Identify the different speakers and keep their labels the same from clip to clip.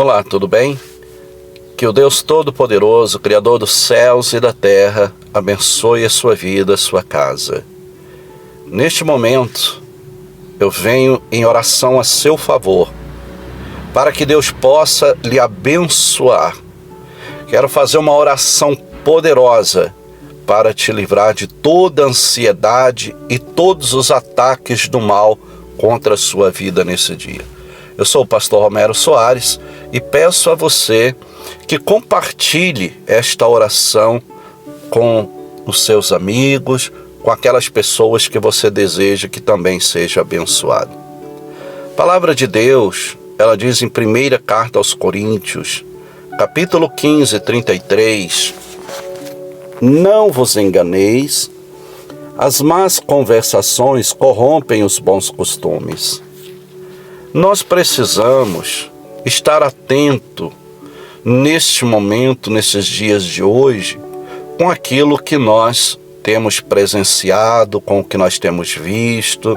Speaker 1: Olá, tudo bem? Que o Deus Todo-Poderoso, Criador dos céus e da terra, abençoe a sua vida, a sua casa. Neste momento, eu venho em oração a seu favor, para que Deus possa lhe abençoar. Quero fazer uma oração poderosa para te livrar de toda ansiedade e todos os ataques do mal contra a sua vida nesse dia. Eu sou o pastor Romero Soares e peço a você que compartilhe esta oração com os seus amigos, com aquelas pessoas que você deseja que também seja abençoado. A palavra de Deus, ela diz em primeira carta aos Coríntios, capítulo 15, 33, não vos enganeis, as más conversações corrompem os bons costumes. Nós precisamos estar atento neste momento, nesses dias de hoje, com aquilo que nós temos presenciado, com o que nós temos visto,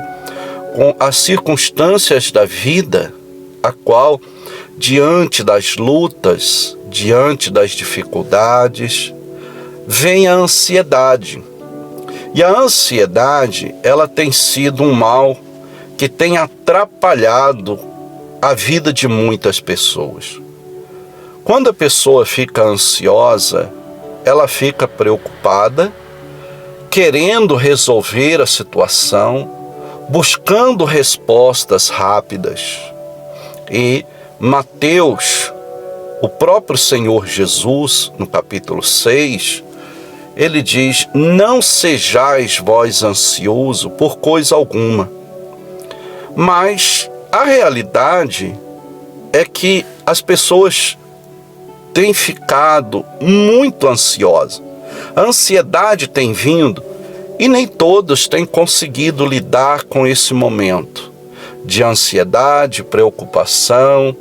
Speaker 1: com as circunstâncias da vida, a qual, diante das lutas, diante das dificuldades, vem a ansiedade. E a ansiedade, ela tem sido um mal que tem atrapalhado a vida de muitas pessoas. Quando a pessoa fica ansiosa, ela fica preocupada, querendo resolver a situação, buscando respostas rápidas. E Mateus, o próprio Senhor Jesus, no capítulo 6, ele diz, não sejais vós ansiosos por coisa alguma. Mas a realidade é que as pessoas têm ficado muito ansiosas. A ansiedade tem vindo e nem todos têm conseguido lidar com esse momento de ansiedade, preocupação.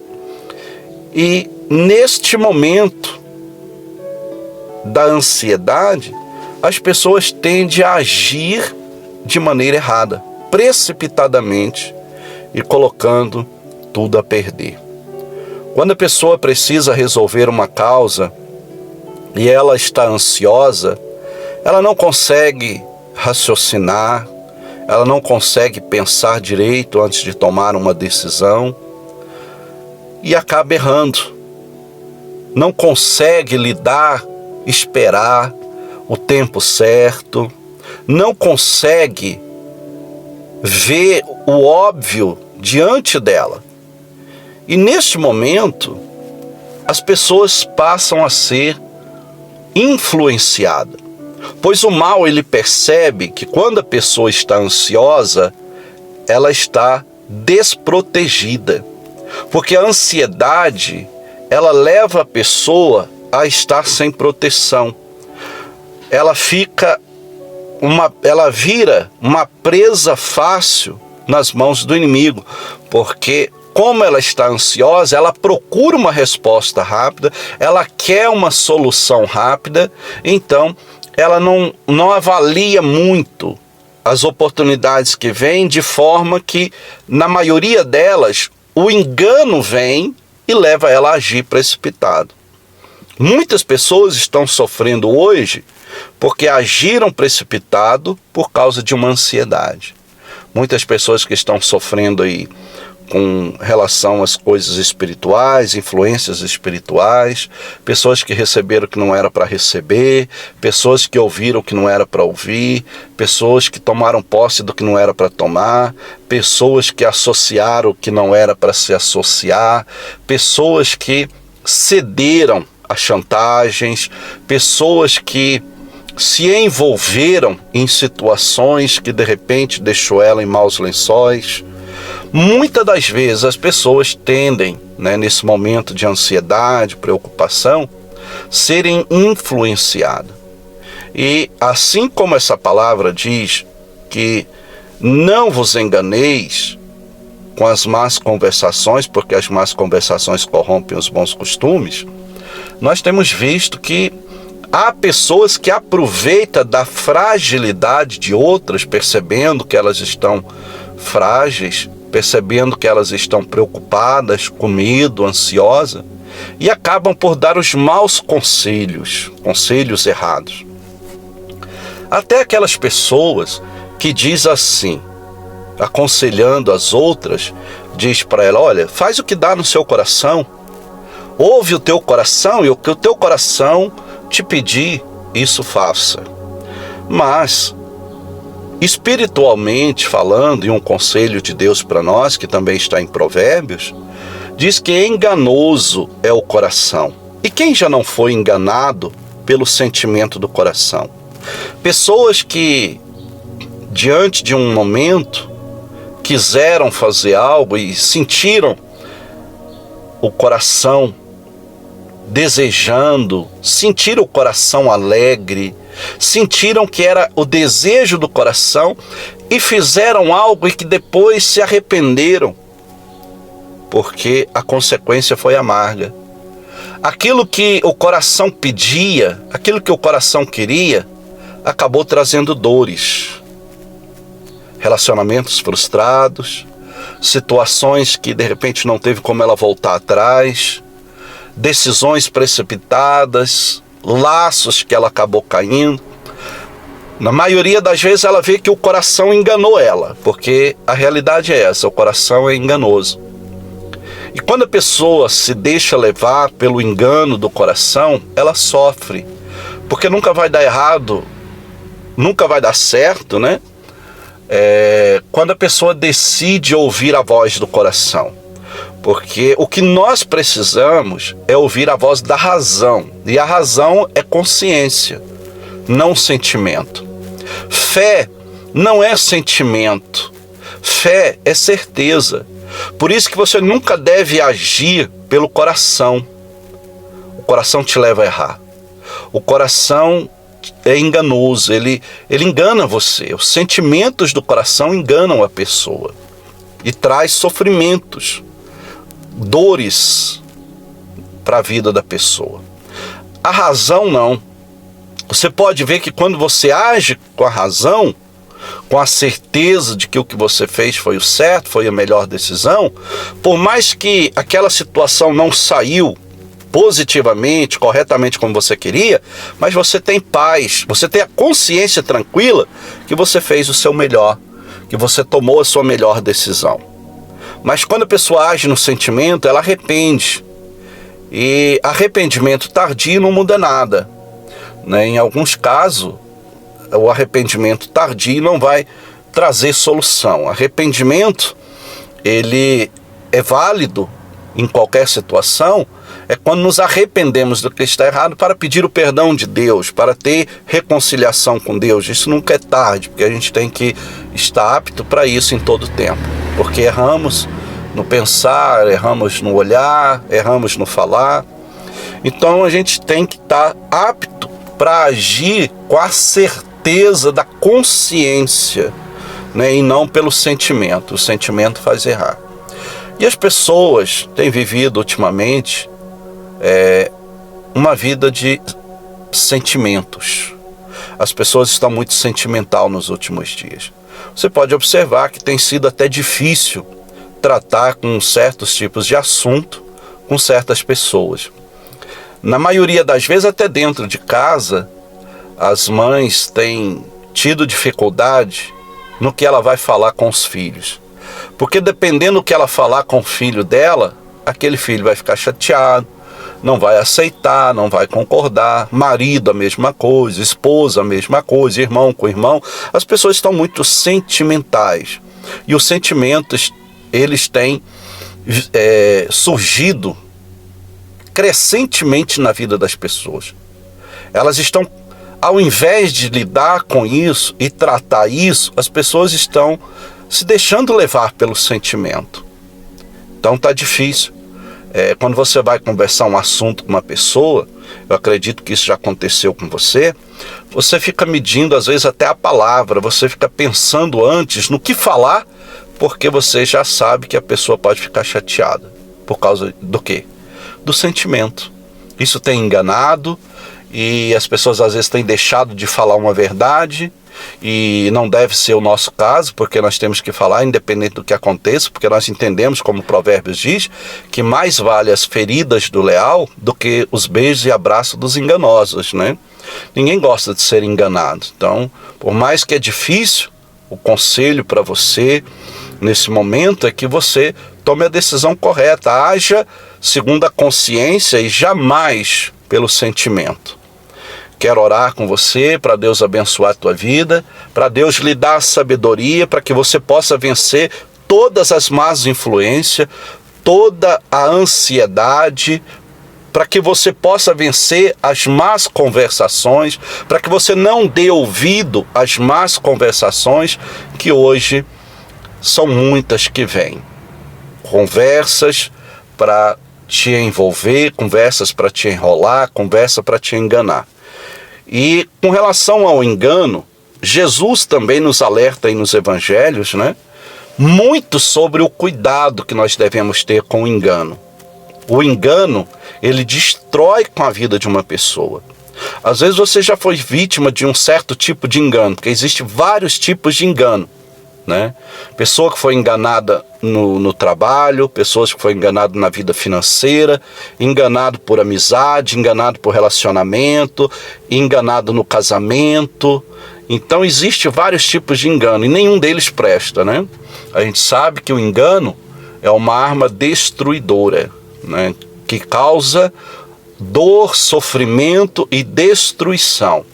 Speaker 1: E neste momento da ansiedade, as pessoas tendem a agir de maneira errada, precipitadamente, e colocando tudo a perder. Quando a pessoa precisa resolver uma causa e ela está ansiosa, ela não consegue raciocinar, ela não consegue pensar direito antes de tomar uma decisão e acaba errando. Não consegue lidar, esperar o tempo certo, não consegue ver o óbvio diante dela. E neste momento, as pessoas passam a ser influenciadas. Pois o mal, ele percebe que quando a pessoa está ansiosa, ela está desprotegida. Porque a ansiedade, ela leva a pessoa a estar sem proteção. Ela vira uma presa fácil nas mãos do inimigo, porque como ela está ansiosa, ela procura uma resposta rápida, ela quer uma solução rápida, então ela não avalia muito as oportunidades que vêm, de forma que, na maioria delas, o engano vem e leva ela a agir precipitado. Muitas pessoas estão sofrendo hoje porque agiram precipitado por causa de uma ansiedade. Muitas pessoas que estão sofrendo aí com relação às coisas espirituais, influências espirituais, pessoas que receberam o que não era para receber, pessoas que ouviram o que não era para ouvir, pessoas que tomaram posse do que não era para tomar, pessoas que associaram o que não era para se associar, pessoas que cederam a chantagens, pessoas que se envolveram em situações que de repente deixou ela em maus lençóis. Muitas das vezes as pessoas tendem, nesse momento de ansiedade, preocupação, serem influenciadas. E assim como essa palavra diz que não vos enganeis com as más conversações, porque as más conversações corrompem os bons costumes, nós temos visto que há pessoas que aproveitam da fragilidade de outras, percebendo que elas estão frágeis, percebendo que elas estão preocupadas, com medo, ansiosas, e acabam por dar os maus conselhos, conselhos errados. Até aquelas pessoas que diz assim, aconselhando as outras, diz para ela, olha, faz o que dá no seu coração, ouve o teu coração e o que o teu coração te pedir, isso faça. Mas, espiritualmente falando, e um conselho de Deus para nós, que também está em Provérbios, diz que enganoso é o coração. E quem já não foi enganado pelo sentimento do coração? Pessoas que, diante de um momento, quiseram fazer algo e sentiram o coração desejando, sentiram o coração alegre, sentiram que era o desejo do coração e fizeram algo e que depois se arrependeram, porque a consequência foi amarga. Aquilo que o coração pedia, aquilo que o coração queria, acabou trazendo dores. Relacionamentos frustrados, situações que de repente não teve como ela voltar atrás, decisões precipitadas, laços que ela acabou caindo. Na maioria das vezes ela vê que o coração enganou ela, porque a realidade é essa, o coração é enganoso. E quando a pessoa se deixa levar pelo engano do coração, ela sofre, porque nunca vai dar errado, nunca vai dar certo, né? Quando a pessoa decide ouvir a voz do coração. Porque o que nós precisamos é ouvir a voz da razão. E a razão é consciência, não sentimento. Fé não é sentimento. Fé é certeza. Por isso que você nunca deve agir pelo coração. O coração te leva a errar. O coração é enganoso, ele engana você. Os sentimentos do coração enganam a pessoa e traz sofrimentos, dores para a vida da pessoa. A razão não. Você pode ver que quando você age com a razão, com a certeza de que o que você fez foi o certo, foi a melhor decisão, por mais que aquela situação não saiu positivamente, corretamente como você queria, mas você tem paz, você tem a consciência tranquila que você fez o seu melhor, que você tomou a sua melhor decisão. Mas quando a pessoa age no sentimento, ela arrepende. E arrependimento tardio não muda nada, né? Em alguns casos, o arrependimento tardio não vai trazer solução. Arrependimento, ele é válido em qualquer situação, é quando nos arrependemos do que está errado para pedir o perdão de Deus, para ter reconciliação com Deus. Isso nunca é tarde, porque a gente tem que estar apto para isso em todo tempo. Porque erramos no pensar, erramos no olhar, erramos no falar. Então a gente tem que estar apto para agir com a certeza da consciência, né? E não pelo sentimento. O sentimento faz errar. E as pessoas têm vivido ultimamente uma vida de sentimentos. As pessoas estão muito sentimental nos últimos dias. Você pode observar que tem sido até difícil tratar com certos tipos de assunto com certas pessoas. Na maioria das vezes, até dentro de casa, as mães têm tido dificuldade no que ela vai falar com os filhos. Porque dependendo do que ela falar com o filho dela, aquele filho vai ficar chateado, não vai aceitar, não vai concordar. Marido a mesma coisa, esposa a mesma coisa, irmão com irmão. As pessoas estão muito sentimentais. E os sentimentos, eles têm surgido crescentemente na vida das pessoas. Elas estão, ao invés de lidar com isso e tratar isso, as pessoas estão se deixando levar pelo sentimento. Então está difícil. Quando você vai conversar um assunto com uma pessoa, eu acredito que isso já aconteceu com você, você fica medindo às vezes até a palavra, você fica pensando antes no que falar, porque você já sabe que a pessoa pode ficar chateada. Por causa do quê? Do sentimento. Isso tem enganado e as pessoas às vezes têm deixado de falar uma verdade e não deve ser o nosso caso, porque nós temos que falar independente do que aconteça, porque nós entendemos, como Provérbios diz, que mais vale as feridas do leal do que os beijos e abraços dos enganosos, né? Ninguém gosta de ser enganado. Então, por mais que é difícil, o conselho para você nesse momento é que você tome a decisão correta, haja segundo a consciência e jamais pelo sentimento. Quero orar com você para Deus abençoar a tua vida, para Deus lhe dar sabedoria, para que você possa vencer todas as más influências, toda a ansiedade, para que você possa vencer as más conversações, para que você não dê ouvido às más conversações que hoje são muitas que vêm. Conversas para te envolver, conversas para te enrolar, conversa para te enganar. E com relação ao engano, Jesus também nos alerta aí nos evangelhos, né? Muito sobre o cuidado que nós devemos ter com o engano. O engano, ele destrói com a vida de uma pessoa. Às vezes você já foi vítima de um certo tipo de engano, porque existem vários tipos de engano, né? Pessoa que foi enganada no trabalho, pessoas que foram enganadas na vida financeira, enganado por amizade, enganado por relacionamento, enganado no casamento. Então existem vários tipos de engano e nenhum deles presta, né? A gente sabe que o engano é uma arma destruidora, né? Que causa dor, sofrimento e destruição.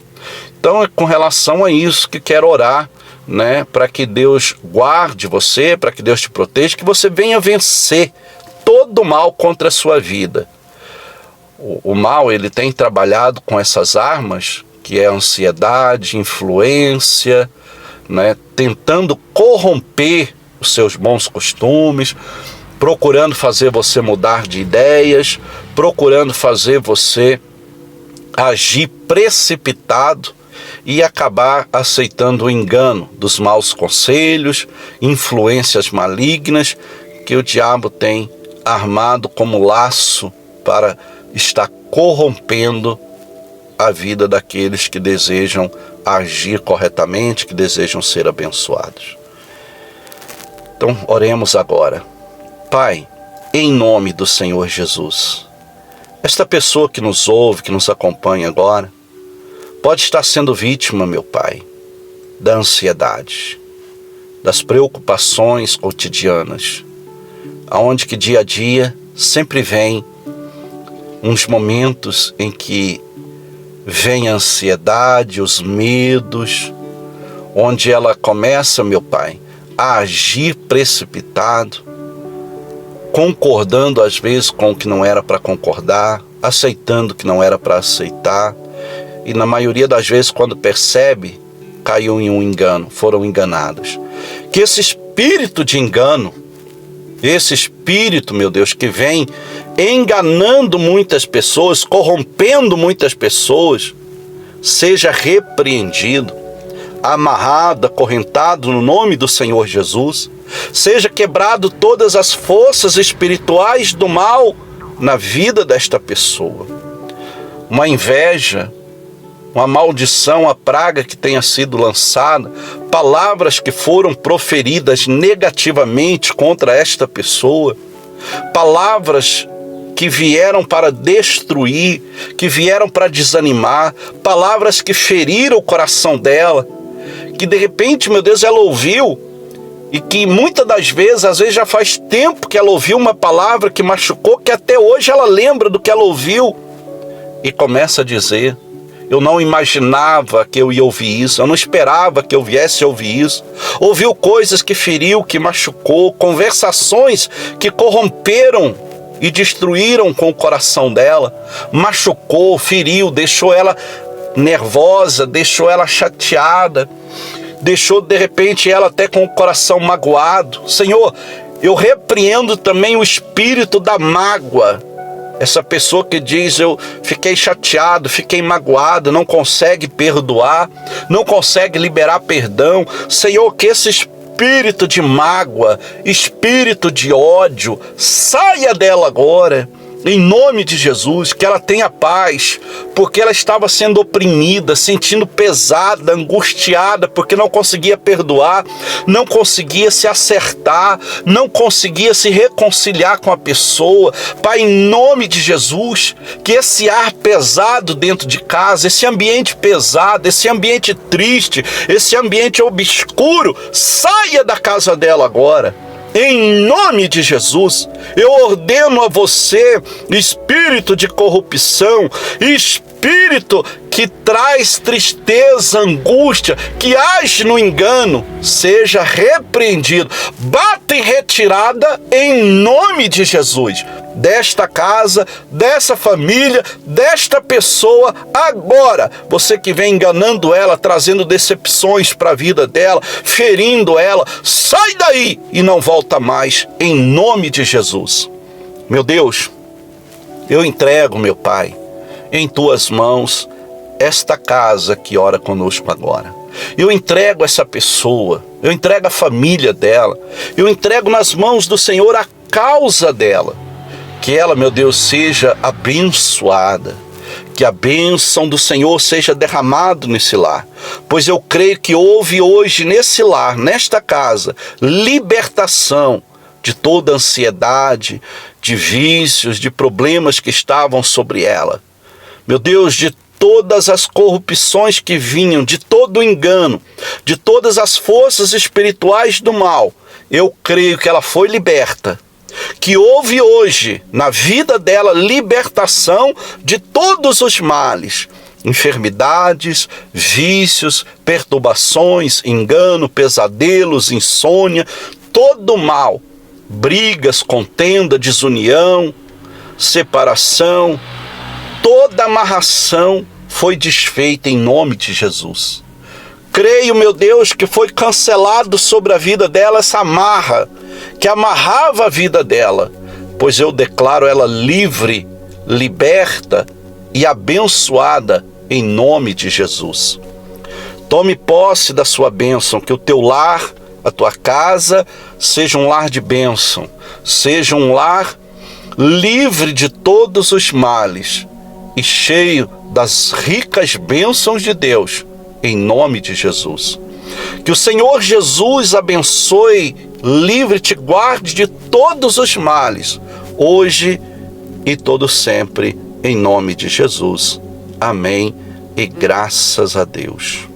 Speaker 1: Então é com relação a isso que quero orar, né, para que Deus guarde você, para que Deus te proteja, que você venha vencer todo o mal contra a sua vida. O mal, ele tem trabalhado com essas armas, que é a ansiedade, influência, né, tentando corromper os seus bons costumes, procurando fazer você mudar de ideias, procurando fazer você agir precipitado e acabar aceitando o engano dos maus conselhos, influências malignas que o diabo tem armado como laço para estar corrompendo a vida daqueles que desejam agir corretamente, que desejam ser abençoados. Então, oremos agora. Pai, em nome do Senhor Jesus, esta pessoa que nos ouve, que nos acompanha agora, pode estar sendo vítima, meu Pai, da ansiedade, das preocupações cotidianas, aonde que dia a dia sempre vem uns momentos em que vem a ansiedade, os medos, onde ela começa, meu Pai, a agir precipitado, concordando às vezes com o que não era para concordar, aceitando o que não era para aceitar, e na maioria das vezes, quando percebe, caiu em um engano, foram enganados. Que esse espírito de engano, esse espírito, meu Deus, que vem enganando muitas pessoas, corrompendo muitas pessoas, seja repreendido, amarrado, acorrentado no nome do Senhor Jesus, seja quebrado todas as forças espirituais do mal na vida desta pessoa. Uma inveja, uma maldição, a praga que tenha sido lançada, palavras que foram proferidas negativamente contra esta pessoa, palavras que vieram para destruir, que vieram para desanimar, palavras que feriram o coração dela, que de repente, meu Deus, ela ouviu, e que muitas das vezes, às vezes já faz tempo que ela ouviu uma palavra que machucou, que até hoje ela lembra do que ela ouviu, e começa a dizer: eu não imaginava que eu ia ouvir isso, eu não esperava que eu viesse a ouvir isso. Ouviu coisas que feriu, que machucou, conversações que corromperam e destruíram com o coração dela, machucou, feriu, deixou ela nervosa, deixou ela chateada, deixou de repente ela até com o coração magoado. Senhor, eu repreendo também o espírito da mágoa. Essa pessoa que diz: eu fiquei chateado, fiquei magoado, não consegue perdoar, não consegue liberar perdão. Senhor, que esse espírito de mágoa, espírito de ódio, saia dela agora. em nome de Jesus, que ela tenha paz, porque ela estava sendo oprimida, sentindo pesada, angustiada, porque não conseguia perdoar, não conseguia se acertar, não conseguia se reconciliar com a pessoa. Pai, em nome de Jesus, que esse ar pesado dentro de casa, esse ambiente pesado, esse ambiente triste, esse ambiente obscuro, saia da casa dela agora. Em nome de Jesus, eu ordeno a você, espírito de corrupção, espírito que traz tristeza, angústia, que age no engano, seja repreendido. Bata em retirada em nome de Jesus. Desta casa, dessa família, desta pessoa, agora. Você que vem enganando ela, trazendo decepções para a vida dela, ferindo ela, sai daí e não volta mais, em nome de Jesus. Meu Deus, eu entrego, meu Pai, em tuas mãos, esta casa que ora conosco agora. Eu entrego essa pessoa, eu entrego a família dela, eu entrego nas mãos do Senhor a causa dela. Que ela, meu Deus, seja abençoada, que a bênção do Senhor seja derramada nesse lar, pois eu creio que houve hoje nesse lar, nesta casa, libertação de toda ansiedade, de vícios, de problemas que estavam sobre ela. Meu Deus, de todas as corrupções que vinham, de todo o engano, de todas as forças espirituais do mal, eu creio que ela foi liberta. Que houve hoje na vida dela libertação de todos os males, enfermidades, vícios, perturbações, engano, pesadelos, insônia, todo mal, brigas, contenda, desunião, separação, toda amarração foi desfeita em nome de Jesus. Creio, meu Deus, que foi cancelado sobre a vida dela essa amarra, que amarrava a vida dela, pois eu declaro ela livre, liberta e abençoada em nome de Jesus. Tome posse da sua bênção, que o teu lar, a tua casa, seja um lar de bênção, seja um lar livre de todos os males e cheio das ricas bênçãos de Deus, em nome de Jesus. Que o Senhor Jesus abençoe, livre, te guarde de todos os males, hoje e todo sempre, em nome de Jesus. Amém e graças a Deus.